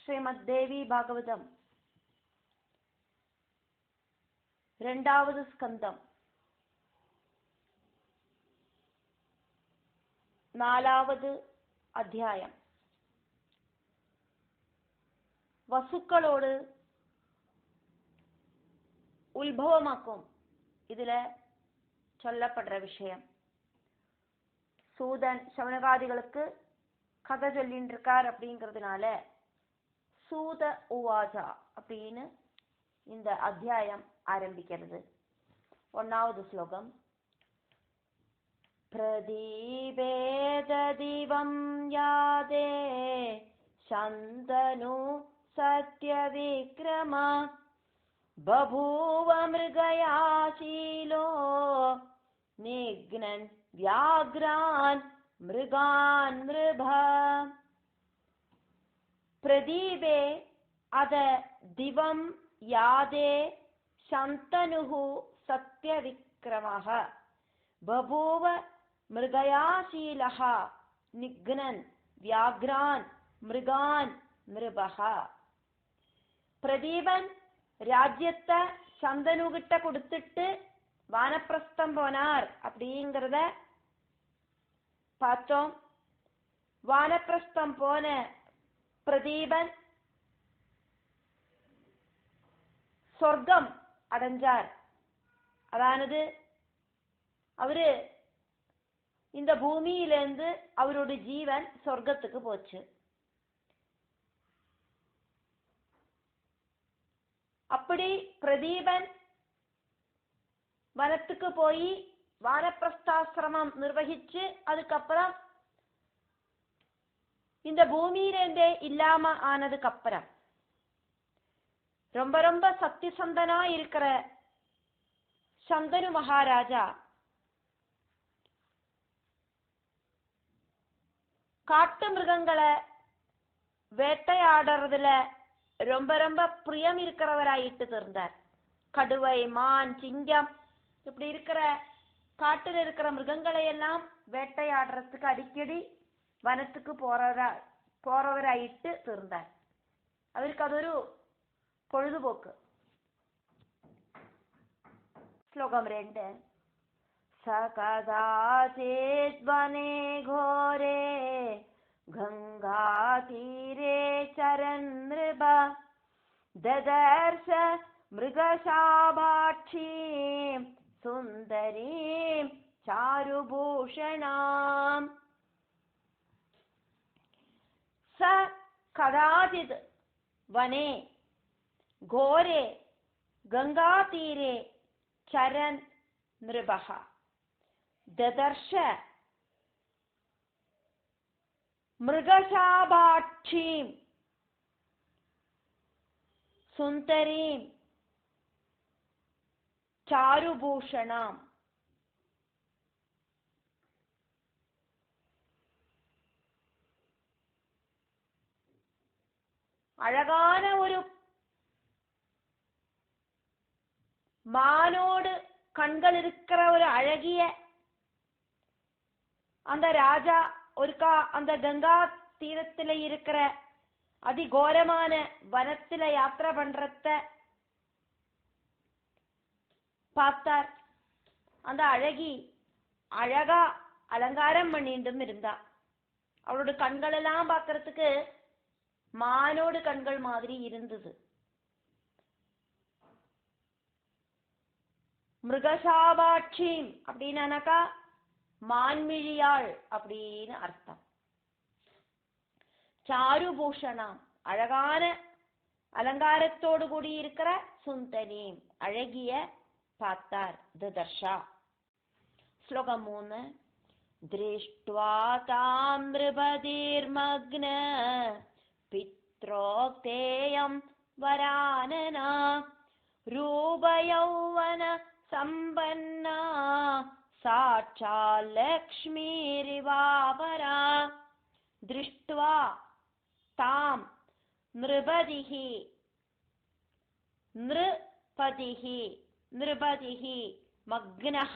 ശ്രീമദ്ദേവി ഭാഗവതം 2ാவது സ്കന്ധം 4ാவது അധ്യായം. വസുക്കളോട് ഉത്ഭവമാക്കും ഇതില് சொல்லப்படுற விஷயம். சூதன் சவனகாதிகளுக்கு கதை சொல்லிட்டு இருக்கார் அப்படிங்கிறதுனால சூத உவாசா அப்படின்னு இந்த அத்தியாயம் ஆரம்பிக்கிறது. 1வது ஸ்லோகம். பிரதீபேத தீவம் யாதே சந்தனு சத்ய விக்ரமா பபூவ மிருகயாசீலோ நிக்னன் வியாக்ரான் மிருகான் மிருப. பிரதீபே அத திவம் யாதே சந்தனுஹு சத்ய விக்ரமஹ பபூவ மிருகயாசீலஹ நிக்னன் வியாக்ரான் மிருகான் மிருபஹ. பிரதீபன் ராஜ்யத்தை சந்தனு கிட்ட கொடுத்துட்டு வானப்பிரஸ்தம் போனார் அப்படிங்கிறத பார்த்தோம். வானப்பிரஸ்தம் போன பிரதீபன் சொர்க்கம் அடைஞ்சார். அதானது அவரு இந்த பூமியிலிருந்து அவரோட ஜீவன் சொர்க்கத்துக்கு போச்சு. அப்படி பிரதீபன் வனத்துக்கு போய் வானப்பிரஸ்தாசிரமம் நிர்வகிச்சு அதுக்கப்புறம் இந்த பூமியிலேருந்தே இல்லாம ஆனதுக்கு அப்புறம் ரொம்ப ரொம்ப சத்தியசந்தனா இருக்கிற சந்தனு மகாராஜா காட்டு மிருகங்களை வேட்டையாடுறதுல ரொம்ப ரொம்ப பிரியம் இருக்கிறவராயிட்டு இருந்தார். கடுவை, மான், சிங்கம் இப்படி இருக்கிற காட்டுல இருக்கிற மிருகங்களை எல்லாம் வேட்டையாடுறதுக்கு அடிக்கடி வனத்துக்கு போறவராயிட்டு இருந்தார். அவருக்கு அது ஒரு பொழுதுபோக்கு. ஸ்லோகம் 2. சகதாசித் வனே கோரே கங்கா தீரே சரன் நிருப ததர்ஷ மிருகசாபாட்சீம் சுந்தரீம் சாருபூஷணாம். ச கதாசித் வனே கோரே கங்கா தீரே சரன் நிருபஹ ததர்ஷ மிருகசாபாட்சீம் சுந்தரீம் சாருபூஷணாம். அழகான ஒரு மானோடு கண்கள் இருக்கிற ஒரு அழகிய அந்த ராஜா ஒருக்கா அந்த கங்கா தீரத்துல இருக்கிற அதிகோரமான வனத்துல யாத்திரை பண்றத பார்த்தார். அந்த அழகி அழகா அலங்காரம் பண்ணிட்டும் இருந்தா. அவளோட கண்கள் எல்லாம் பார்க்கறதுக்கு மானோடு கண்கள் மாதிரி இருந்தது. மிருகசாபாட்சீம் அப்படின்னாக்கா மான்மிழியாள் அப்படின்னு அர்த்தம். சாருபூஷணம் அழகான அலங்காரத்தோடு கூடி இருக்கிற சுந்தரீம் அழகிய பார்த்தார். ததர்ஷா. ஸ்லோகம் 3. திருஷ்ட்வா தாம் நிருபதிர்மக்ன பித்ரோக்தேயம் வரானனா ரூபயௌவன சம்பன்னா சாட்சால் லக்ஷ்மீரிவாபரா. திருஷ்ட்வா தாம் நிருபதிஹி நிருபதிஹி நிருபதிஹி மக்னஹ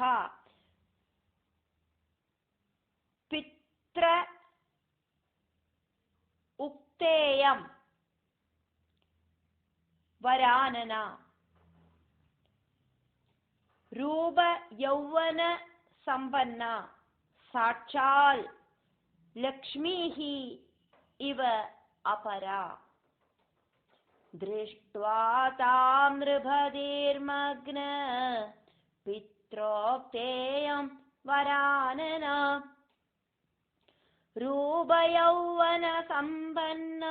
பித்ர உக்தேயம் വരാനന. രൂപ യൗവന സമ്പന്ന സാക്ഷാൽ ലക്ഷ്മീഹി ഇവ അപര. ദൃഷ്ട്വാ താം നൃപതിർമഗ്ന പിത്രോക്തേയം വരാനന. രൂപയൗവന സമ്പന്ന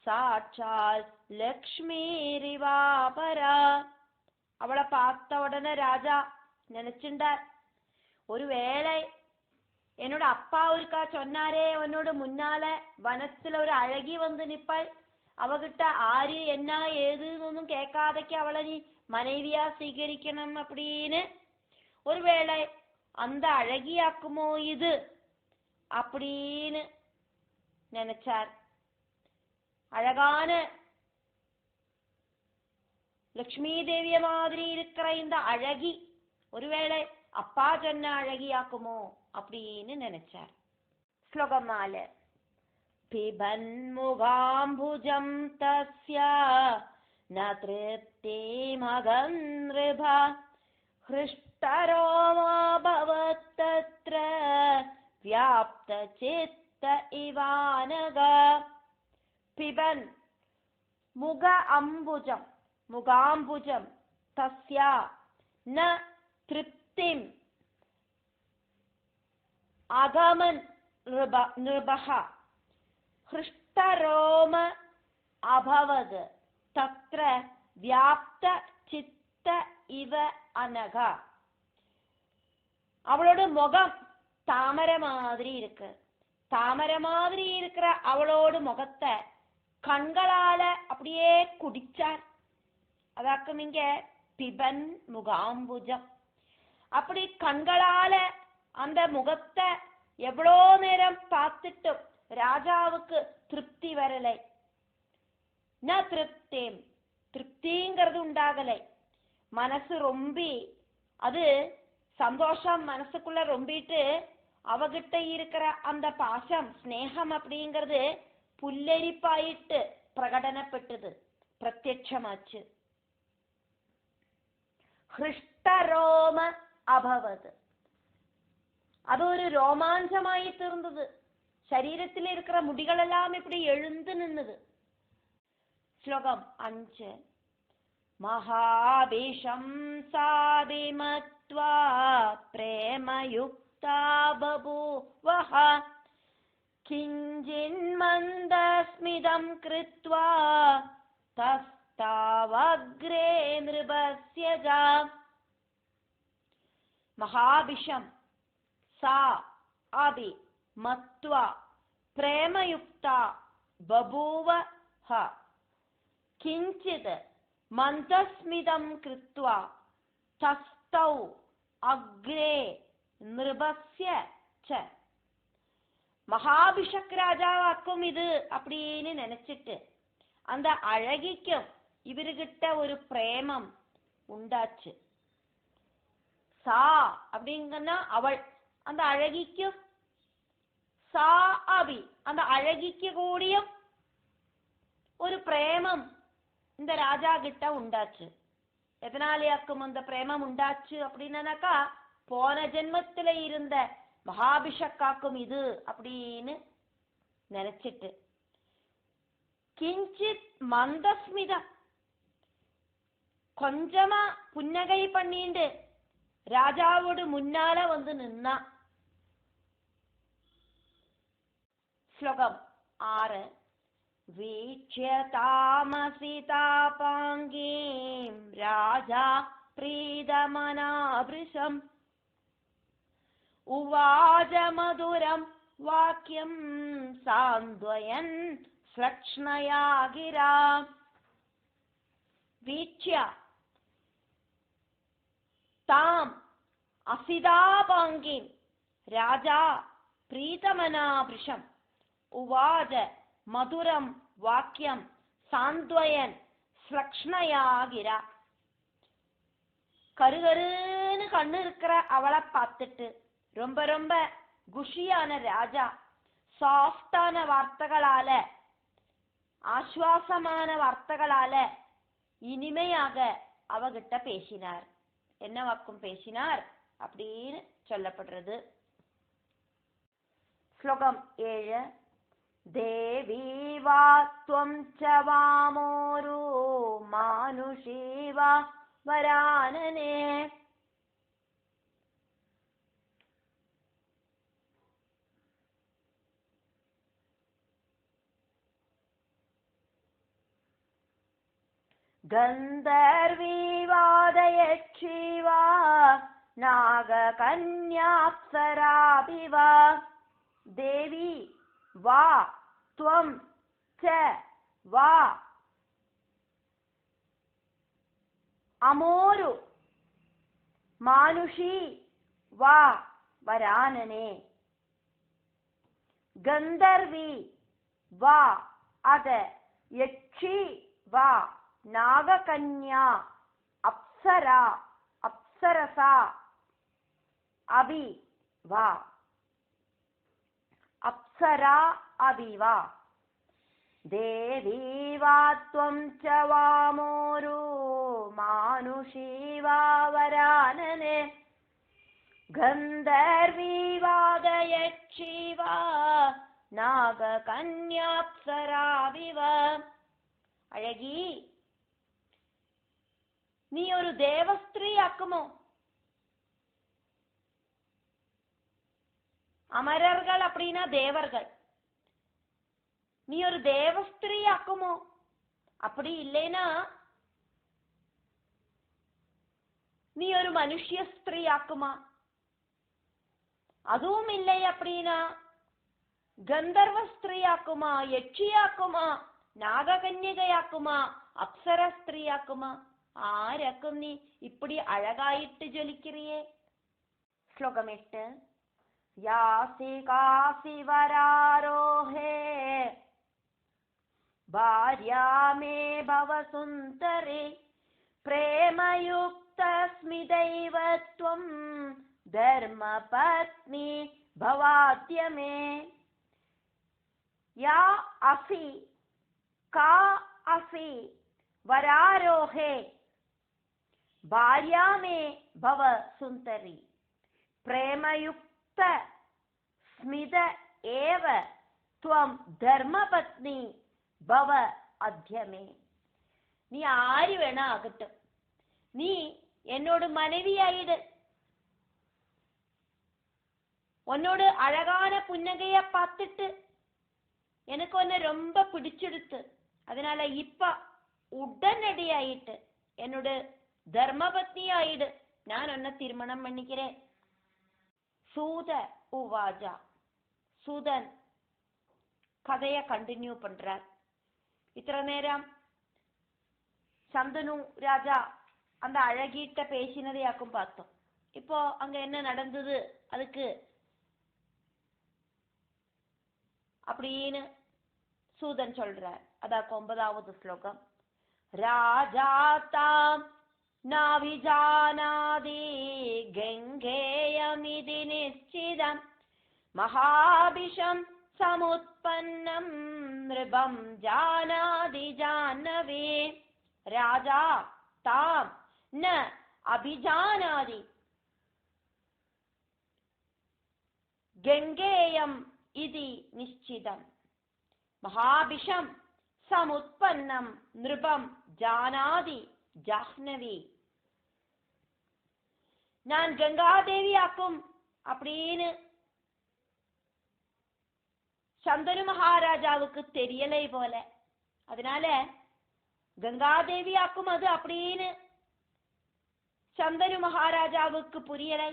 സാക്ഷാൽ ലക്ഷ്മീരിവാപര. അവളെ பார்த்த உடனே ராஜா நினைச்சுண்டார், ஒருவேளை என்னோட அப்பா ஒருக்கா சொன்னாரே, உன்னோட முன்னால வனத்துல ஒரு அழகி வந்து நிப்பாள், அவகிட்ட ஆறு என்ன ஏதுன்னு கேட்காதக்கு அவளை நீ மனைவியா സ്വീകരിക്കണം அப்படின்னு. ஒருவேளை அந்த அழகியாக்குமோ இது அப்படின்னு நினைச்சார். அழகான லக்ஷ்மி தேவிய மாதிரி இருக்கிற இந்த அழகி ஒருவேளை அப்பா சொன்ன அழகியாக்குமோ அப்படின்னு நினைச்சார். ஸ்லோகம் 4. பிபன் முகாம்புஜம் தஸ்ய ந திருப்தி மகன் ரிபா ஹ்ருஷ்டரோமா பவத் தத்ர வியாப்த சித்த இவானக. பிபன் முக அம்புஜம் முகாம்புஜம் தஸ்ய ந திருப்திம் அகமன் நிருபஹ ஹ்ருஷ்டரோம அபவத் தத்ர வியாப்த சித்த இவ அனக. அவளோட முகம் தாமரை மாதிரி இருக்கு. தாமரை மாதிரி இருக்கிற அவளோட முகத்தை கண்களால அப்படியே குடிச்சார். அதாக்கும் இங்க பிபன் முகாம்புஜம். அப்படி கண்களால அந்த முகத்தை எவ்வளோ நேரம் பார்த்துட்டும் ராஜாவுக்கு திருப்தி வரலை. ந திருப்திம், திருப்திங்கிறது உண்டாகலை. மனசு ரொம்பி, அது சந்தோஷம் மனசுக்குள்ள ரொம்பிட்டு அவகிட்ட இருக்கிற அந்த பாசம் ஸ்நேகம் அப்படிங்கிறது புல்லரிப்பாயிட்டு பிரகடனப்பட்டது, பிரத்யட்சமாச்சு. ஹ்ருஷ்டரோம அபவது, அது ஒரு ரோமாஞ்சமாயி தீர்ந்தது. ശരീരത്തിൽ இருக்கிற മുടികളെല്ലാം இப்படி எழுந்து நின்னது. ശ്ലോകം 5. മഹാഭിഷം സാഭിമത്വാ പ്രേമയുക്താ ബഭൂവഃ കിഞ്ചിന്മന്ദസ്മിതം കൃത്വാ തസ്താവഗ്രേ നൃപസ്യ ജാ. മഹാഭിഷം സാ അഭി മത്വാ പ്രേമയുക്താ ബഭൂവഃ കിഞ്ചിത് മന്ദസ്മിതം കൃത്വാ തസ്തൗ അഗ്രേ നൃപസ്യ ച. மகாபிஷக் ராஜாவாக்கும் இது அப்படின்னு நினைச்சிட்டு அந்த அழகிக்கும் இவர்கிட்ட ஒரு பிரேமம் உண்டாச்சு. சா அப்படிங்கன்னா அவள், அந்த அழகிக்கும் சா அபி அந்த அழகிக்கு கூடியும் ஒரு பிரேமம் இந்த ராஜா கிட்ட உண்டாச்சு. எதனாலேயாக்கும் அந்த பிரேமம் உண்டாச்சு அப்படின்னாக்கா, போன ஜென்மத்துல இருந்த மகாபிஷக்காக்கும் இது அப்படின்னு நினைச்சிட்டு. கிஞ்சித் மந்தஸ்மிதம், கொஞ்சமா புன்னகை பண்ணிட்டு ராஜாவோட முன்னால வந்து நின்னா. ஸ்லோகம் 6. வீக்ஷ்ய தாமசிதாபாங்கீம் ராஜா பிரீதமனாபிருஷம் உவாஜ மதுரம் வாக்கியம் சாந்த்வயன் ஸ்லக்ஷ்ணயா கிரா. வீக்ஷ்ய தாம் அசிதாபாங்கீம் ராஜா பிரீதமனாபிருஷம் உவாஜ மதுரம் வாக்கியம் சாந்த்வயன் ஸ்லக்ஷ்ணயா கிரா. கருகருன்னு கண்ணு இருக்கிற அவளை பார்த்துட்டு ரொம்ப ரொம்ப குஷியான ராஜா சாஃப்டான வார்த்தைகளால, ஆஸ்வாசமான வார்த்தைகளால இனிமையாக அவகிட்ட பேசினார். என்ன வாக்கும் பேசினார் அப்படின்னு சொல்லப்படுறது. ஸ்லோகம் 7. தேவி வா த்வம் ச வாமோரு மானுஷீ வா வரானனே. गन्धर्वी वादयक्षी वा नागकन्याप्सरापि वा देवी वा त्वं च वा अमोरु मानुषी वा वरानने. गन्धर्वी वा अद यक्षी वा नागकन्या अप्सरा अप्सरसा अभि वा अप्सरा अभि वा देवी वा त्वं च वामोरु मानुषी वा वरानने. गन्धर्वी वादयक्षी वा नागकन्याप्सराभि वा. அழகி, நீ ஒரு தேவஸ்திரீ ஆக்குமோ? அமரர்கள் அப்படின்னா தேவர்கள். நீ ஒரு தேவஸ்திரீ ஆக்குமோ? அப்படி இல்லைனா நீ ஒரு மனுஷிய ஸ்திரீ ஆக்குமா? அதுவும் இல்லை அப்படின்னா கந்தர்வ ஸ்திரீ ஆக்குமா, யட்சியாக்குமா, நாககன்யகையாக்குமா, அப்சர ஸ்திரீயாக்குமா? ആരക്കും നീ ഇപ്പടി അഴകായിട്ട് ജ്വലിക്കിറിയേ? ശ്ലോകം 8. യാസി കാസി വരാരോഹേ ഭാര്യാമേ ഭവ സുന്ദരേ പ്രേമയുക്ത സ്മിതൈവ ത്വം ധർമ്മപത്നി ഭവാദ്യമേ. യാ അസി കാ അസി വരാരോഹേ ഭാര്യാമേ ഭവ സുന്ദരി പ്രേമയുക്ത സ്മിത ഏവ ത്വം ധർമ്മപത്നി ഭവ അദ്യമേ. നീ ആര് വേണ ആകട്ടെ, നീ എന്നോട് மனைவியாயிடு. உன்னோடு அழகான புன்னகைய பார்த்துட்டு எனக்கு உன்னை ரொம்ப பிடிச்சிடுத்து. அதனால இப்ப உடனடியாயிட்டு என்னோட தர்மபத்னி ஆயிடு, நான் உன்னை திருமணம் பண்ணிக்கிறேன். சூத உவாஜா. சூதன் கதைய கண்டினியூ பண்றார். இத்தனை நேரம் சந்தனு ராஜா அந்த அழகிட்ட பேசினதையாக்கும் பார்த்தோம். இப்போ அங்க என்ன நடந்தது அதுக்கு அப்படின்னு சூதன் சொல்றார். அதான் 9வது ஸ்லோகம். ராஜா தாம் நாவிஜானாதி கங்கேயமிதி நிச்சிதம் மகாபிஷம் சமுத்பன்னம் நிருபம் ஜானாதி ஜாஹ்னவி. ராஜா தாம் ந அபிஜானாதி கங்கேயம் இதி நிச்சிதம் மகாபிஷம் சமுத்பன்னம் நிருபம் ஜானாதி ஜாஹ்னவி. நான் கங்காதேவி ஆக்கும் அப்படின்னு சந்தனு மகாராஜாவுக்கு தெரியலை போல. அதனால கங்காதேவி ஆக்கும் அது அப்படின்னு சந்தனு மகாராஜாவுக்கு புரியலை.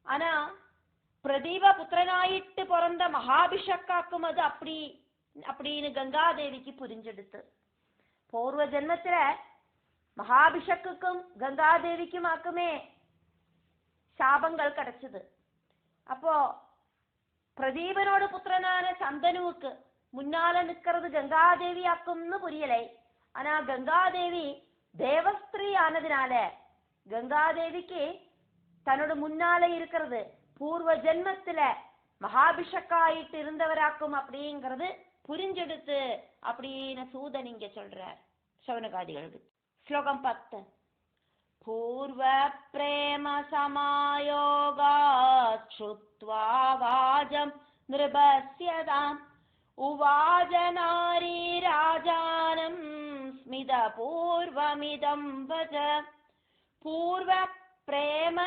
ஆனா பிரதீப புத்திரனாயிட்டு பிறந்த மகாபிஷக்காக்கும் அது அப்படின்னு கங்காதேவிக்கு புரிஞ்செடுத்து. பூர்வ ஜென்மத்துல மகாபிஷக்குக்கும் கங்காதேவிக்கும் ஆக்குமே சாபங்கள் கிடைச்சது. அப்போ பிரதீபனோட புத்திரனான சந்தனுவுக்கு முன்னால நிக்கிறது கங்காதேவி ஆக்கும்னு புரியலை. ஆனா கங்காதேவி தேவஸ்திரீ ஆனதுனால கங்காதேவிக்கு தன்னோட முன்னால இருக்கிறது பூர்வ ஜென்மத்துல மகாபிஷக்காயிட்டு இருந்தவராக்கும் அப்படிங்கிறது புரிஞ்செடுத்து அப்படின்னு சூதன் இங்க சொல்றார். ശൗനകാദികൾക്ക്. ശ്ലോകം 10. പൂർവ പ്രേമ സമായോഗാത് ശ്രുത്വാ വാചം നൃപസ്യതാം ഉവാച നാരീ രാജാനം സ്മിതപൂർവമിദം വച. പൂർവ പ്രേമ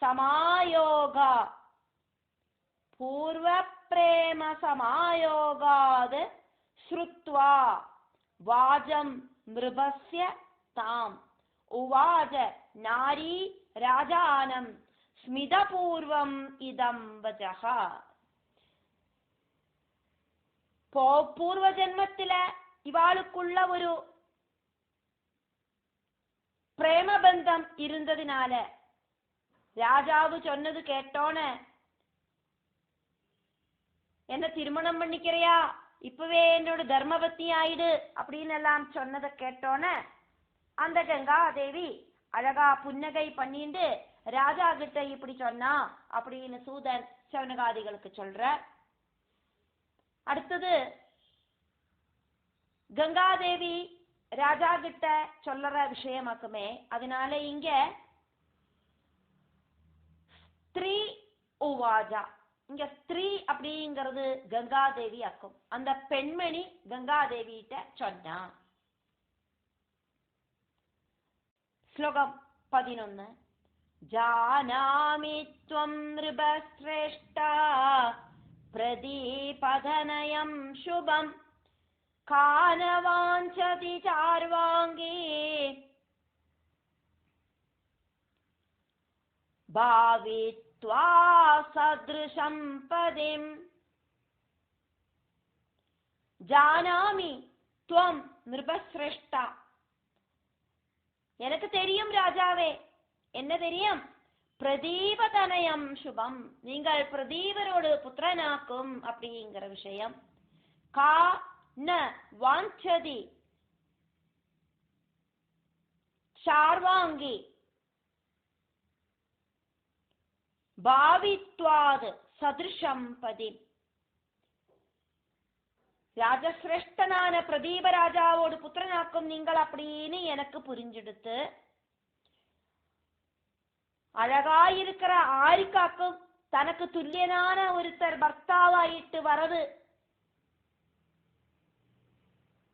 സമായോഗ, പൂർവ പ്രേമ സമായോഗാത് ശ്രുത്വാ വാചം നൃപസ്യ താം ഉവാച നാരീ രാജാനം സ്മിതപൂർവം ഇദം വചഃ. പൂർവജന്മത്തിലെ ഇവാളുക്കുള്ള ഒരു പ്രേമബന്ധം ഇരുന്നതിനാല് രാജാവ് ചൊന്നത് കേട്ടോണ് എന്നെ തിരുമണം പണിക്കറിയാ, இப்பவே என்னோட தர்மபத்தி ஆயிடு அப்படின்னு எல்லாம் சொன்னதை கேட்டோன்னு அந்த கங்காதேவி அழகா புன்னகை பண்ணிட்டு ராஜா கிட்ட இப்படி சொன்னா அப்படின்னு சூதன் சௌனகாதிகளுக்கு சொல்ற. அடுத்தது கங்காதேவி ராஜா கிட்ட சொல்ற விஷயமாக்குமே. அதனால இங்க ஸ்திரீ உவாஜா, இங்க ஸ்திரீ அப்படிங்கிறது கங்காதேவி ஆக்கும். அந்த பெண்மணி கங்காதேவிட்ட சொன்னா. ஸ்லோகம் 11. ஜானாமி த்வம் நிருபஸ்ரேஷ்டா பிரதீபதனயம் சுபம் கானவாஞ்சதி சார்வாங்கி பாவித்வா சத்ருஷம் பதிம். ஜானாமி த்வம் நிருபஸ்ரேஷ்டா, எனக்கு தெரியும் ராஜாவே, என்ன தெரியும்? பிரதீபதனயம் சுபம், நீங்கள் பிரதீபரோடு புத்திரனாக்கும் அப்படிங்கிற விஷயம். கா ந வாஞ்சதி சார்வாங்கி பாவித்வாத் சதிருஷம் பதி. ராஜசிரேஷ்டனான பிரதீப ராஜாவோடு புத்திரனாக்கும் நீங்கள் அப்படின்னு எனக்கு புரிஞ்செடுத்து அழகாயிருக்கிற ஆரிக்காக்கும் தனக்கு துல்லியனான ஒருத்தர் பர்த்தாவாயிட்டு வரது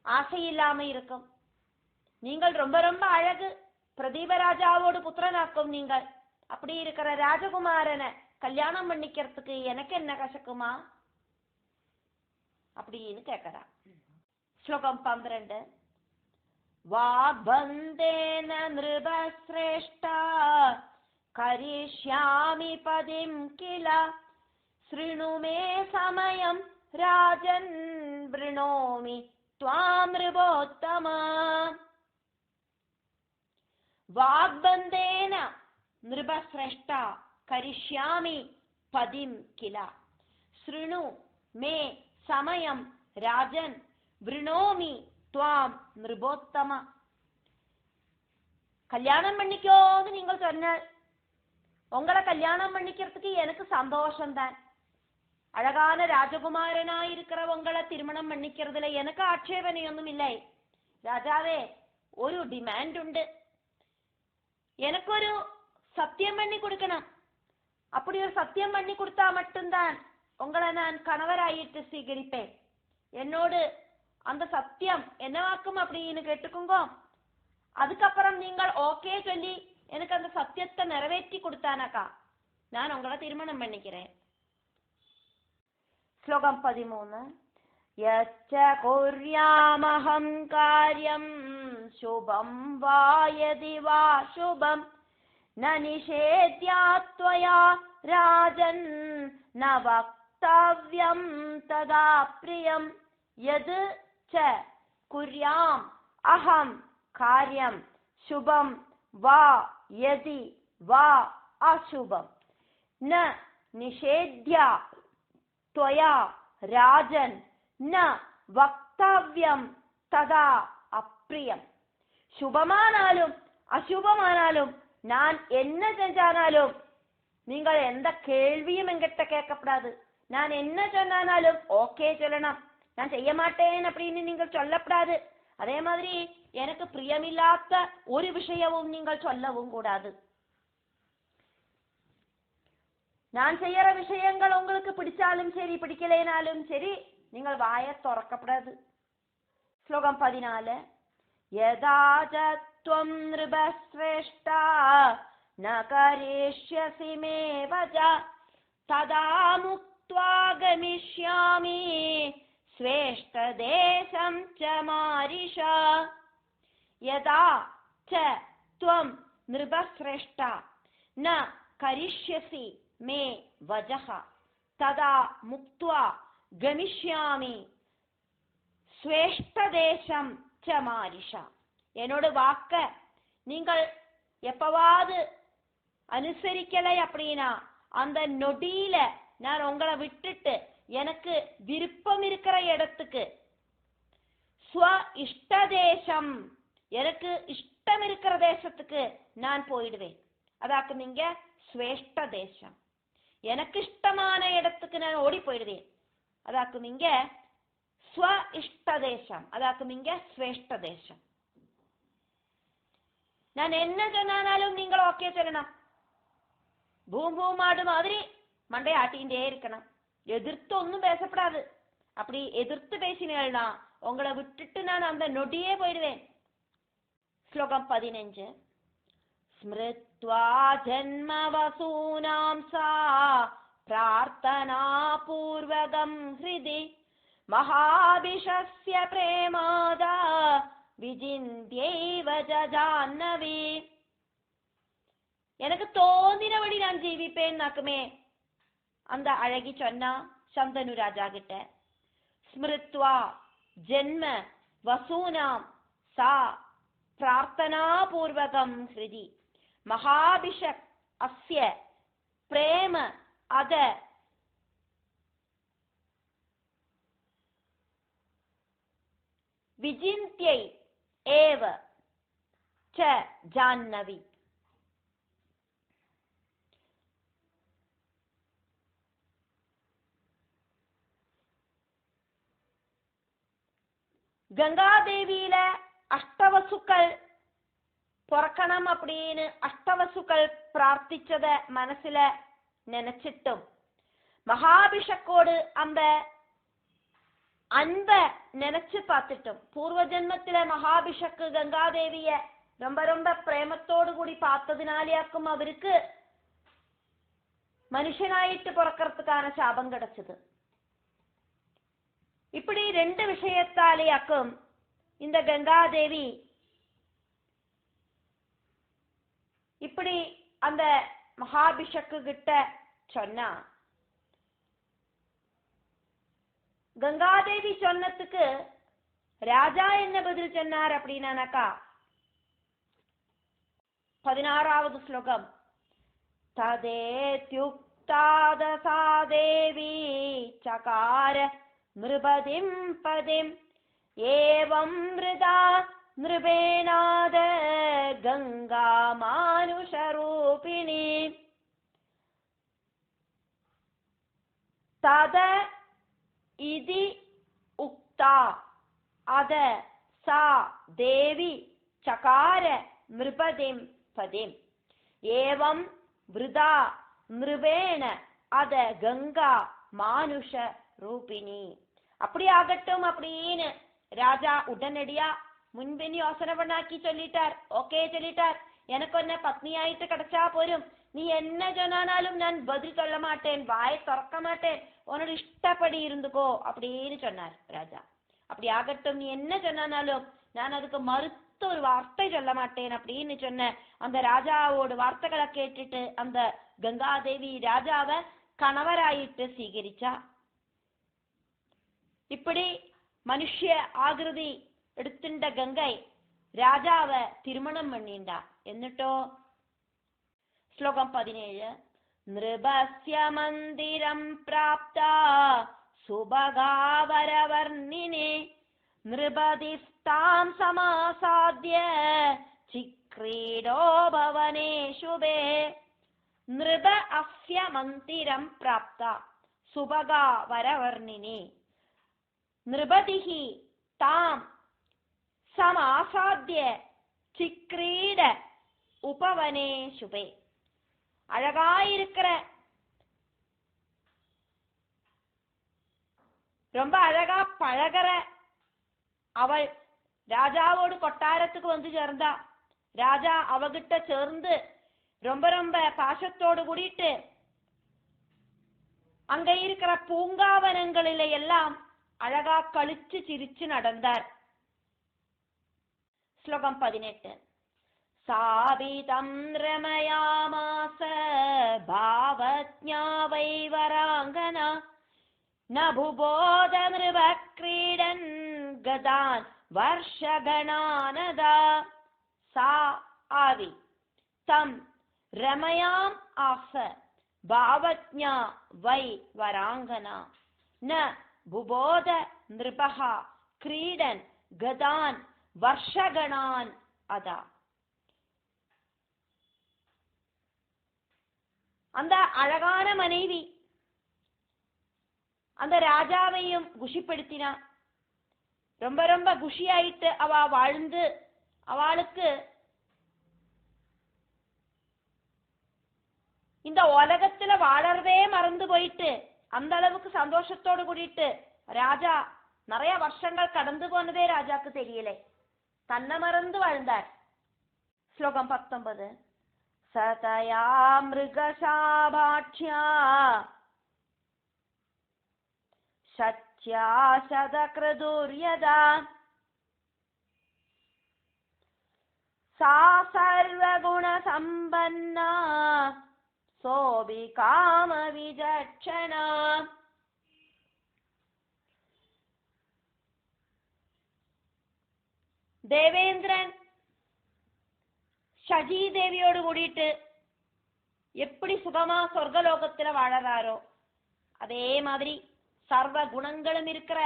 ஆசையில்லாம இருக்கும். நீங்கள் ரொம்ப ரொம்ப அழகு, பிரதீப ராஜாவோடு புத்திரனாக்கும் நீங்கள் அப்படி இருக்கிற ராஜகுமாரனை கல்யாணம் பண்ணிக்கிறதுக்கு எனக்கு என்ன கசக்குமா அப்படின்னு கேட்கிறா. ஸ்லோகம் 12. வாபந்தேன நிருபஸ்ரேஷ்டா கரிஷ்யாமி பதிம் கில ஸ்ருணு மே சமயம் ராஜன் வ்ருணோமி த்வாம் நிருபோத்தமா. வாக்பந்தேன நிருபஸ்ரேஷ்டா கரிஷ்யாமி பதிம் கில ஸ்ருணு மே சமயம் ராஜன் வ்ருணோமி த்வாம் நிருபோத்தமா. கல்யாணம் பண்ணிக்கோன்னு நீங்கள் சொன்னால் உங்களை கல்யாணம் பண்ணிக்கிறதுக்கு எனக்கு சந்தோஷம் தான். அழகான ராஜகுமாரனாயிருக்கிற உங்களை திருமணம் பண்ணிக்கிறதுல எனக்கு ஆட்சேபனையொன்னும் இல்லை. ராஜாவே, ஒரு டிமாண்ட் உண்டு. எனக்கொரு சத்தியம் பண்ணி கொடுக்கணும். அப்படி ஒரு சத்தியம் பண்ணி கொடுத்தா மட்டும்தான் உங்களை நான் கணவராயிட்டு சீகரிப்பேன். என்னோடு அந்த சத்தியம் என்னவாக்கும் அப்படின்னு கேட்டுக்கோங்க. அதுக்கப்புறம் நீங்கள் ஓகே சொல்லி எனக்கு அந்த சத்தியத்தை நிறைவேற்றி கொடுத்தானாக்கா நான் உங்களை திருமணம் பண்ணிக்கிறேன். ஸ்லோகம் 13. யச்ச குர்யாமஹம் காரியம் சுபம் வா யதி வா சுபம் ந நிஷேத்யா த்வயா ராஜன் ந வக்தவ்யம் ததா பிரியம். யது ச குர்யாம் அஹம் காரியம் சுபம் வா யதி வா அசுபம் ந நிஷேத்யா த்வயா ராஜன் ந வக்தவ்யம் ததா அப்ரியம். சுபமானாலும் அசுபமானாலும் நான் என்ன செஞ்சானாலும் நீங்கள் எந்த கேள்வியும் என்கிட்ட கேட்கப்படாது. நான் என்ன சொன்னாலும் ஓகே சொல்லணும். நான் செய்ய மாட்டேன் அப்படின்னு நீங்கள் சொல்லப்படாது. அதே மாதிரி எனக்கு பிரியமில்லாத ஒரு விஷயமும் நீங்கள் சொல்லவும் கூடாது. நான் செய்யற விஷயங்கள் உங்களுக்கு பிடிச்சாலும் சரி பிடிக்கலைனாலும் சரி நீங்கள் வாயை திறக்கப்படாது. ஸ்லோகம் 14. யதாஜத்வம் நிருபஸ்ரேஷ்டா ந கரிஷ்யசி மே வஜா ததா முக்த்வா கமிஷ்யாமி ஸ்வேஷ்ட தேசம் ச மாரிஷா. யதா ச த்வம் நிருபஸ்ரேஷ்டா ந கரிஷ்யசி மே வஜஹ ததா முக்த்வா கமிஷ்யாமி ஸ்வேஷ்ட தேசம் ச மாரிஷா. என்னோட வாக்க நீங்கள் எப்பவாவது அனுசரிக்கலை அப்படின்னா அந்த நொடியில நான் உங்களை விட்டுட்டு எனக்கு விருப்பம் இருக்கிற இடத்துக்கு ஸ்வ இஷ்ட தேசம் எனக்கு இஷ்டம் இருக்கிற தேசத்துக்கு நான் போயிடுவேன். அதாக்கு நீங்க ஸ்வேஷ்ட தேசம். எனக்கு இஷ்டமான இடத்துக்கு நான் ஓடி போயிடுவேன். அதாக்கு நீங்க ஸ்வ இஷ்ட தேசம். அதாக்கு நீங்க ஸ்வேஷ்ட தேசம். நான் என்ன சொன்னாலும் நீங்கள் ஓகே சொல்லணும். பூமாடு மாதிரி மண்டை ஆட்டிகிட்டே இருக்கணும். எதிர்த்து ஒன்னும் பேசப்படாது. அப்படி எதிர்த்து பேசினா உங்களை விட்டுட்டு நான் அந்த நொடியே போயிடுவேன். ஸ்லோகம் 15. ஸ்மிருத்வா ஜன்ம வசூனாம் சா பிரார்த்தனா பூர்வகம் ஹிருதி மகாபிஷஸ்ய பிரேமாதா விஜிந்த்யைவ ஜாஹ்னவி. எனக்கு தோந்தினபடி நான் ஜீவிப்பேன்னாக்குமே அந்த அழகி சொன்னா சந்தனு ராஜா கிட்ட. ஸ்மிருத்வா ஜென்ம வசூனாம் சா பிரார்த்தனா பூர்வகம் ஹிருதி மகாபிஷக் அஸ்ய பிரேம அத விஜிந்த்யை ஏவ ச ஜாஹ்னவி. கங்காதேவியில அஷ்டவசுக்கள் பிறக்கணும் அப்படின்னு அஷ்டவசுக்கள் பிரார்த்திச்சத மனசுல நினைச்சிட்டும் மகாபிஷக்கோடு அந்த அன்ப நினைச்சு பார்த்துட்டோம். பூர்வ ஜென்மத்தில மகாபிஷக்கு கங்காதேவிய ரொம்ப ரொம்ப பிரேமத்தோடு கூடி பார்த்ததுனாலேயாக்கும் அவருக்கு மனுஷனாயிட்டு பிறக்கிறதுக்கான சாபம் கிடைச்சது. இப்படி ரெண்டு விஷயத்தாலேயாக்கும் இந்த கங்காதேவி இப்படி அந்த மகாபிஷக்கு கிட்ட சொன்னா. கங்காதேவி சொன்னதுக்கு ராஜா என்ன பதில் சொன்னார் அப்படின்னாக்கா 16வது ஸ்லோகம். ததேத்யுக்தாதசா தேவி சகார நிருபதிம் பதிம் ஏவம் மிருதா நிருபேணாத கங்கா மானுஷரூபிணி. தத இதி உக்தா அத சா தேவி சகார நிருபதிம் பதிம் ஏவம் விருதா நிருபேண அத கங்கா மானுஷ ரூபிணி. அப்படி ஆகட்டும் அப்படின்னு ராஜா உடனடியா முன்பின் யோசனை பண்ணாக்கி சொல்லிட்டார். ஓகே சொல்லிட்டார். எனக்கு ஒன்ன பத்னியாயிட்டு கிடைச்சா போரும். நீ என்ன சொன்னாலும் நான் பதில் சொல்ல மாட்டேன், வாயை திறக்க மாட்டேன், உன்னோட இஷ்டப்படி இருந்துக்கோ அப்படின்னு சொன்னார் ராஜா. அப்படி ஆகட்டும், நீ என்ன சொன்னாலும் நான் அதுக்கு மறுத்த ஒரு வார்த்தை சொல்ல மாட்டேன் அப்படின்னு சொன்ன அந்த ராஜாவோட வார்த்தைகளை கேட்டுட்டு அந்த கங்காதேவி ராஜாவை கணவராயிட்டு சீகரிச்சா. இப்படி மனுஷ ஆகிருதி எடுத்துட்ட கங்கை ராஜாவை திருமணம் பண்ணிண்டா. എന്നിട്ടോ ശ്ലോകം 17. നൃപസ്യ മന്ദിരം പ്രാപ്താ സുഭഗാവരവർണിനെ നൃപതിസ്താം സമാസാദ്യ ചിക്രീഡോ ഭവനേ ശുഭേ. നൃപ അസ്യ മന്ദിരം പ്രാപ്ത സുഭഗാവരവർണിനെ നൃപതിഹി താം சமாசாத்திய சிக்ரீட உபவனே சுபே. அழகாயிருக்கிற, ரொம்ப அழகா பழகிற அவள் ராஜாவோடு கொட்டாரத்துக்கு வந்து சேர்ந்தா. ராஜா அவகிட்ட சேர்ந்து ரொம்ப ரொம்ப பாசத்தோடு கூடிட்டு அங்க இருக்கிற பூங்காவனங்களில எல்லாம் அழகா கழிச்சு சிரிச்சு நடந்தார். ஸ்லோகம் 18. சாவிதம் ரமயாமாச பாவஜ்ஞா வைவராங்கனா நபுபோத நிருப கிரீடன் கதான் வர்ஷகணானதா. சா ஆவி தம் ரமயாம் ஆச பாவஜ்ஞா வை வராங்கனா ந புபோத நிருபஹா கிரீடன் கதான் வர்ஷகணான் அதா. அந்த அழகான மனைவி அந்த ராஜாவையும் குஷிப்படுத்தினா. ரொம்ப ரொம்ப குஷியாயிட்டு அவ வாழ்ந்து அவளுக்கு இந்த உலகத்துல வாழறதே மறந்து போயிட்டு அந்த அளவுக்கு சந்தோஷத்தோடு கூடிட்டு ராஜா நிறைய வருஷங்கள் கடந்து போனதே ராஜாக்கு தெரியல. தன்னை மறந்து வாழ்ந்தார். ஸ்லோகம் 19. சதயா மிருகசாபாட்சியா சத்யா சதக்ரதுர்யதா சா சர்வகுண சம்பன்னா சோபி காம விஜட்சணா. தேவேந்திரன் சஜி தேவியோடு கூடிட்டு எப்படி சுகமா சொர்க்கலோகத்துல வாழறாரோ அதே மாதிரி சர்வ குணங்களும் இருக்கிற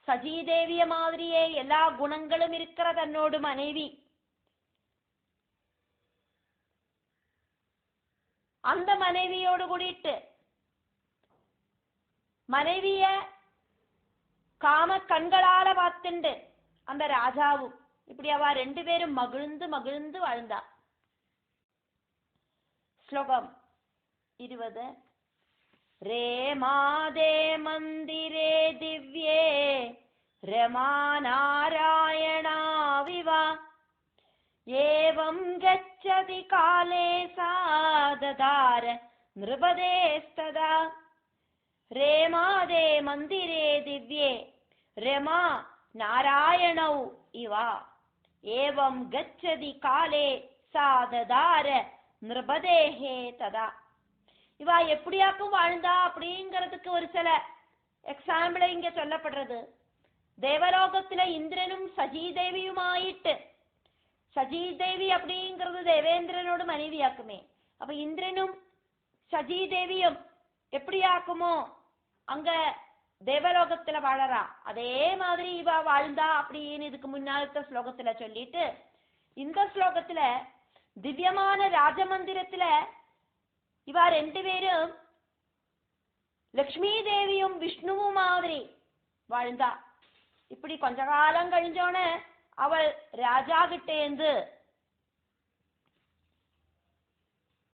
சஜிதேவிய மாதிரியே எல்லா குணங்களும் இருக்கிற தன்னோடு மனைவி அந்த மனைவியோடு கூடிட்டு மனைவிய காம கண்களால பார்த்துண்டு அந்த ராஜாவும் இப்படி அவ ரெண்டு பேரும் மகிழ்ந்து மகிழ்ந்து வாழ்ந்தா. ஸ்லோகம் 20. ரே மாதே மந்திரே திவ்யே ரமா நாராயணா விவா ஏவம் கச்சதி காலே சாததார நிருபதேஸ்ததா. ரே மாதே மந்திரே திவ்யே ரமா நாராயணௌ இவா ஏவம் கச்சதி காலே சாததார நிருபதேஹே ததா. இவா எப்படியாக்கும் வாழ்ந்தா அப்படிங்கிறதுக்கு ஒரு சில எக்ஸாம்பிள இங்க சொல்லப்படுறது. தேவலோகத்துல இந்திரனும் சஜிதேவியுமாயிட்டு, சஜிதேவி அப்படிங்கிறது தேவேந்திரனோடு மனைவியாக்குமே. அப்ப இந்திரனும் சஜிதேவியும் எப்படியாக்குமோ அங்க தேவலோகத்துல வாழறா அதே மாதிரி இவா வாழ்ந்தா அப்படின்னு இதுக்கு முன்னால ஸ்லோகத்துல சொல்லிட்டு இந்த ஸ்லோகத்துல திவ்யமான ராஜமந்திரத்துல இவா ரெண்டு பேரும் லக்ஷ்மி தேவியும் விஷ்ணுவும் மாதிரி வாழ்ந்தா. இப்படி கொஞ்ச காலம் கழிஞ்சோன்னு அவள் ராஜா கிட்டேந்து